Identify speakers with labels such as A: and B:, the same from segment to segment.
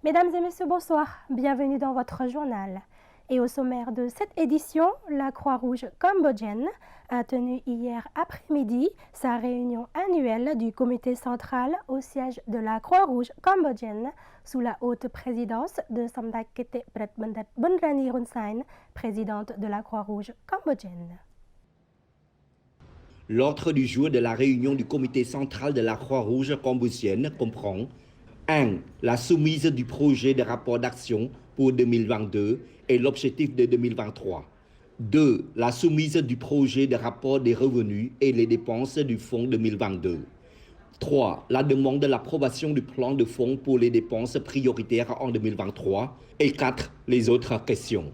A: Mesdames et messieurs, bonsoir. Bienvenue dans votre journal. Et au sommaire de cette édition, la Croix-Rouge cambodgienne a tenu hier après-midi sa réunion annuelle du comité central au siège de la Croix-Rouge cambodgienne sous la haute présidence de Samdech Kete Pratbandat Bunrani Hun Sen, présidente de la Croix-Rouge cambodgienne.
B: L'ordre du jour de la réunion du comité central de la Croix-Rouge cambodgienne comprend 1. La soumise du projet de rapport d'action pour 2022 et l'objectif de 2023. 2. La soumise du projet de rapport des revenus et les dépenses du fonds 2022. 3. La demande de l'approbation du plan de fonds pour les dépenses prioritaires en 2023. Et 4. Les autres questions.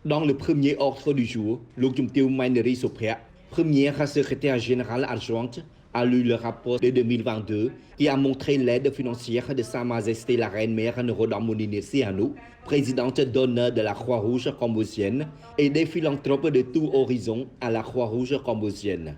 B: Dans le premier ordre du jour, Lok Jumteu Maineri Soprea, première secrétaire générale adjointe, a lu le rapport de 2022 qui a montré l'aide financière de Sa Majesté la Reine-Mère Norodom Sihanouk, présidente d'honneur de la Croix-Rouge cambodgienne et des philanthropes de tout horizon à la Croix-Rouge cambodgienne.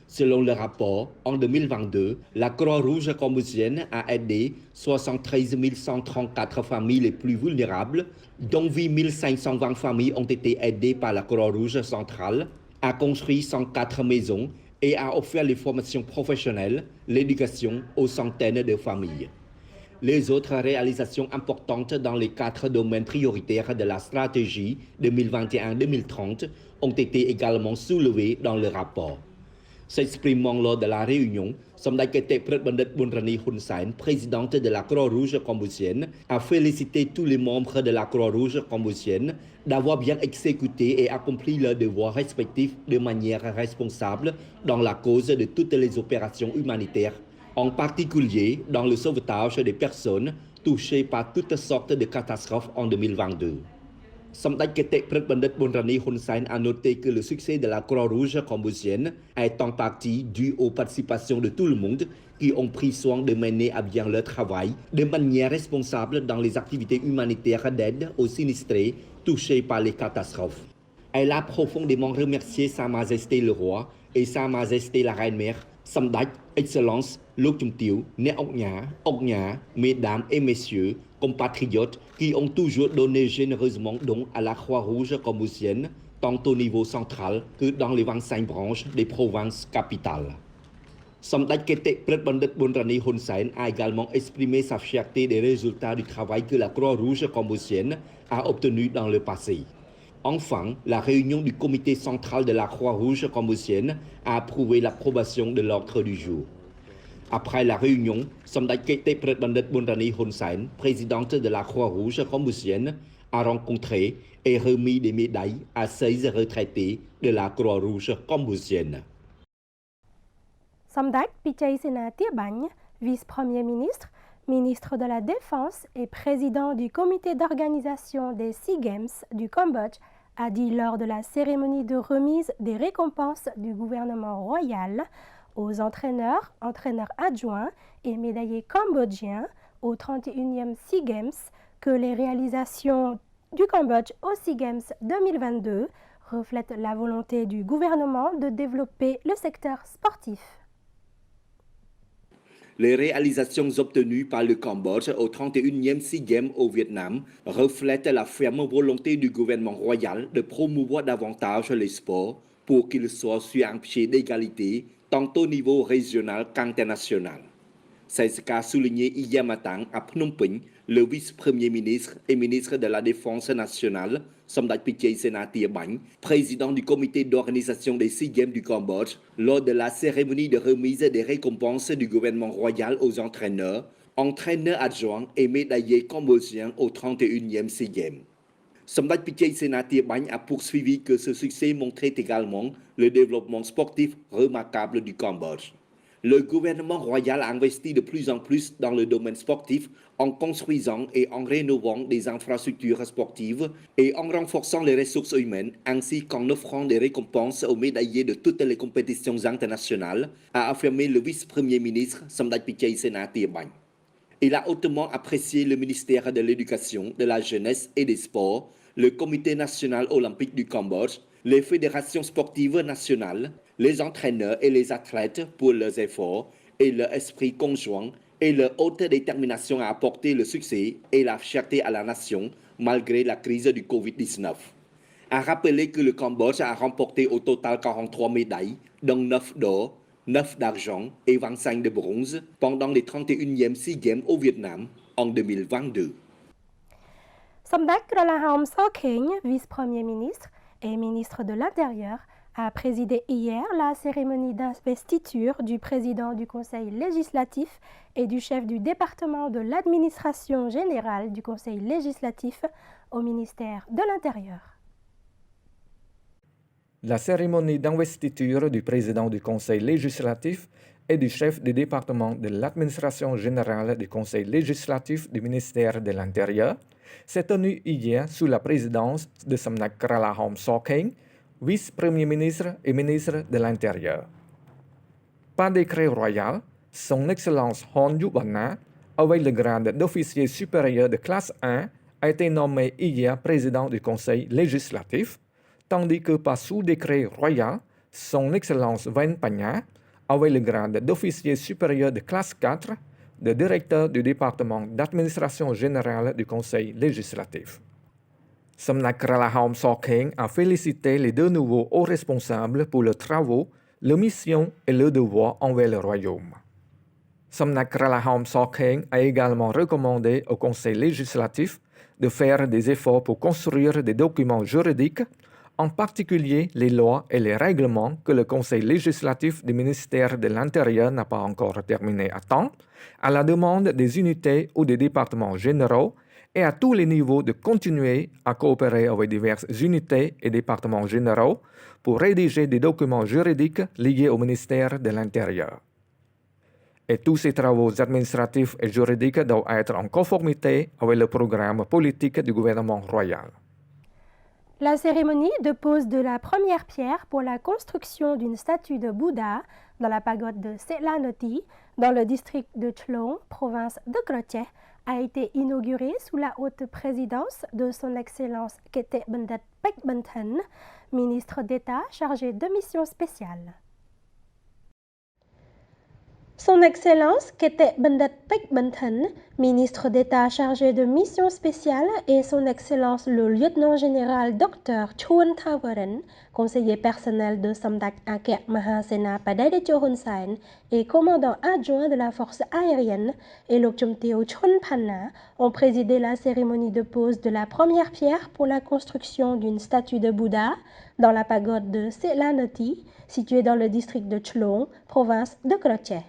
B: Selon le rapport, en 2022, la Croix-Rouge cambodgienne a aidé 73 134 familles les plus vulnérables, dont 8 520 familles ont été aidées par la Croix-Rouge centrale, a construit 104 maisons et a offert les formations professionnelles, l'éducation aux centaines de familles. Les autres réalisations importantes dans les 4 domaines prioritaires de la stratégie 2021-2030 ont été également soulevées dans le rapport. S'exprimant lors de la réunion, Samdech Kete Pratbandat Bunrani Hun Sen, présidente de la Croix-Rouge cambodgienne, a félicité tous les membres de la Croix-Rouge cambodgienne d'avoir bien exécuté et accompli leurs devoirs respectifs de manière responsable dans la cause de toutes les opérations humanitaires, en particulier dans le sauvetage des personnes touchées par toutes sortes de catastrophes en 2022. Samdech Kete Pratbandat Bunrani Hun Sen a noté que le succès de la Croix-Rouge cambodgienne est en partie dû aux participations de tout le monde qui ont pris soin de mener à bien leur travail de manière responsable dans les activités humanitaires d'aide aux sinistrés touchés par les catastrophes. Elle a profondément remercié Sa Majesté le Roi et Sa Majesté la Reine-Mère, Samdech, Excellence, Lok Jumteu, Nhã, Mesdames et Messieurs, compatriotes qui ont toujours donné généreusement don à la Croix-Rouge cambodgienne, tant au niveau central que dans les 25 branches des provinces capitales. Samdech Kete Pratbandat Bunrani Hun Sen a également exprimé sa fierté des résultats du travail que la Croix-Rouge cambodgienne a obtenu dans le passé. Enfin, la réunion du comité central de la Croix-Rouge cambodgienne a approuvé l'approbation de l'ordre du jour. Après la réunion, Samdech Kete Pratbandat Bunrani Hun Sen, présidente de la Croix-Rouge cambodgienne, a rencontré et remis des médailles à 16 retraités de la Croix-Rouge cambodgienne.
A: Samdech Pichai Sena Bagne, vice-premier ministre, ministre de la Défense et président du comité d'organisation des SEA Games du Cambodge, a dit lors de la cérémonie de remise des récompenses du gouvernement royal aux entraîneurs, entraîneurs adjoints et médaillés cambodgiens au 31e SEA Games que les réalisations du Cambodge aux SEA Games 2022 reflètent la volonté du gouvernement de développer le secteur sportif.
B: Les réalisations obtenues par le Cambodge au 31e SEA Games au Vietnam reflètent la ferme volonté du gouvernement royal de promouvoir davantage les sports pour qu'ils soient sur un pied d'égalité tant au niveau régional qu'international. C'est ce qu'a souligné hier matin à Phnom Penh le vice-premier ministre et ministre de la Défense nationale, Samdech Pichai Sena Bagne, président du comité d'organisation des SEA Games du Cambodge, lors de la cérémonie de remise des récompenses du gouvernement royal aux entraîneurs, entraîneurs adjoints et médaillés cambodgiens au 31e SEA Games. Samdech Pichai Sena Bagne a poursuivi que ce succès montrait également le développement sportif remarquable du Cambodge. Le gouvernement royal a investi de plus en plus dans le domaine sportif en construisant et en rénovant des infrastructures sportives et en renforçant les ressources humaines ainsi qu'en offrant des récompenses aux médaillés de toutes les compétitions internationales, a affirmé le vice-premier ministre Samdech Pichai Sena Bagne. Il a hautement apprécié le ministère de l'Éducation, de la Jeunesse et des Sports, le Comité national olympique du Cambodge, les fédérations sportives nationales, les entraîneurs et les athlètes pour leurs efforts et leur esprit conjoint et leur haute détermination à apporter le succès et la fierté à la nation malgré la crise du Covid-19. A rappelé que le Cambodge a remporté au total 43 médailles, dont 9 d'or, 9 d'argent et 25 de bronze pendant les 31e SEA Games au Vietnam en 2022.
A: Somdak Kralahom Sokheñ, vice-premier ministre et ministre de l'Intérieur, a présidé hier la cérémonie d'investiture du président du Conseil législatif et du chef du département de l'administration générale du Conseil législatif au ministère de l'Intérieur.
C: La cérémonie d'investiture du président du Conseil législatif et du chef du département de l'administration générale du Conseil législatif du ministère de l'Intérieur s'est tenue hier sous la présidence de Samnak Kralahom Sokheñ, vice-premier ministre et ministre de l'Intérieur. Par décret royal, son Excellence Hon Yubana, avec le grade d'officier supérieur de classe 1, a été nommé hier président du Conseil législatif, tandis que par sous-décret royal, son Excellence Ven Panya, avec le grade d'officier supérieur de classe 4, de directeur du département d'administration générale du Conseil législatif. Samnak Kralahom Sokheñ a félicité les deux nouveaux hauts responsables pour leurs travaux, leur mission et leur devoir envers le royaume. Samnak Kralahom Sokheñ a également recommandé au Conseil législatif de faire des efforts pour construire des documents juridiques, en particulier les lois et les règlements que le Conseil législatif du ministère de l'Intérieur n'a pas encore terminé à temps, à la demande des unités ou des départements généraux, et à tous les niveaux de continuer à coopérer avec diverses unités et départements généraux pour rédiger des documents juridiques liés au ministère de l'Intérieur. Et tous ces travaux administratifs et juridiques doivent être en conformité avec le programme politique du gouvernement royal.
A: La cérémonie de pose de la première pierre pour la construction d'une statue de Bouddha dans la pagode de Selanoti, dans le district de Chlong, province de Croce, a été inaugurée sous la haute présidence de son Excellence Kete Bendet Pech Benthen, ministre d'État chargé de missions spéciales. Son Excellence Kete Bendet Pech Benthen, ministre d'État chargé de missions spéciales, et son Excellence le lieutenant-général Dr Chuan Thavaran, conseiller personnel de Samdak Akek Mahasena Padaidecho Hun Sen et commandant adjoint de la force aérienne, et Lokchumteo Chun Panna, ont présidé la cérémonie de pose de la première pierre pour la construction d'une statue de Bouddha dans la pagode de Selanoti, située dans le district de Chlong, province de Croce.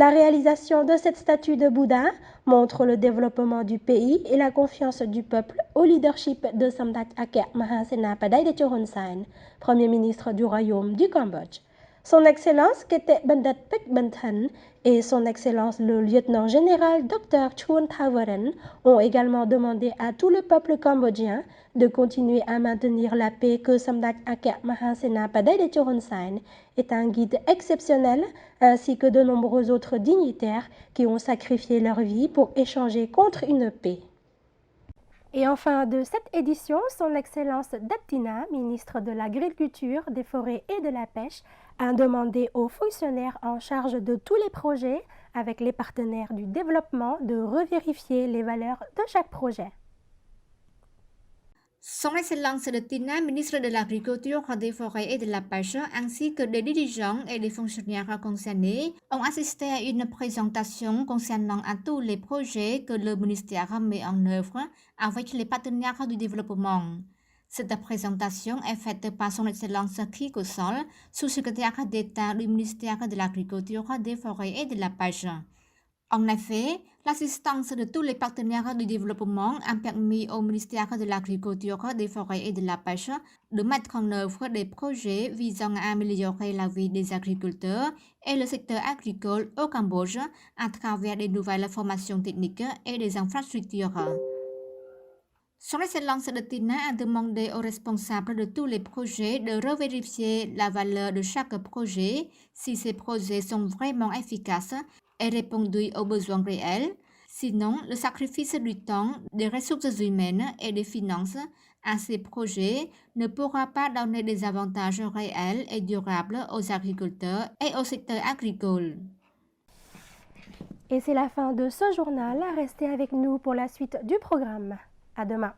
A: La réalisation de cette statue de Bouddha montre le développement du pays et la confiance du peuple au leadership de Samdak Akek Mahasena Padaidecho Hun Sen, Premier ministre du Royaume du Cambodge. Son Excellence Kete Bendet Pech Benthen et son Excellence le lieutenant-général Dr Chuan Thavaran ont également demandé à tout le peuple cambodgien de continuer à maintenir la paix, que Samdak Akek Mahasena Padaidecho Hun Sen est un guide exceptionnel, ainsi que de nombreux autres dignitaires qui ont sacrifié leur vie pour échanger contre une paix. Et enfin, de cette édition, son Excellence Daptina, ministre de l'Agriculture, des Forêts et de la Pêche, a demandé aux fonctionnaires en charge de tous les projets, avec les partenaires du développement, de revérifier les valeurs de chaque projet.
D: Son Excellence Daptina, ministre de l'Agriculture, des Forêts et de la Pêche, ainsi que des dirigeants et des fonctionnaires concernés, ont assisté à une présentation concernant à tous les projets que le ministère met en œuvre avec les partenaires du développement. Cette présentation est faite par son Excellence Kiko Sol, sous-secrétaire d'État du ministère de l'Agriculture, des Forêts et de la Pêche. En effet, l'assistance de tous les partenaires du développement a permis au ministère de l'Agriculture, des Forêts et de la Pêche de mettre en œuvre des projets visant à améliorer la vie des agriculteurs et le secteur agricole au Cambodge à travers des nouvelles formations techniques et des infrastructures. Son Excellence Daptina a demandé aux responsables de tous les projets de revérifier la valeur de chaque projet, si ces projets sont vraiment efficaces et répondent aux besoins réels. Sinon, le sacrifice du temps, des ressources humaines et des finances à ces projets ne pourra pas donner des avantages réels et durables aux agriculteurs et au secteur agricole.
A: Et c'est la fin de ce journal. Restez avec nous pour la suite du programme. À demain.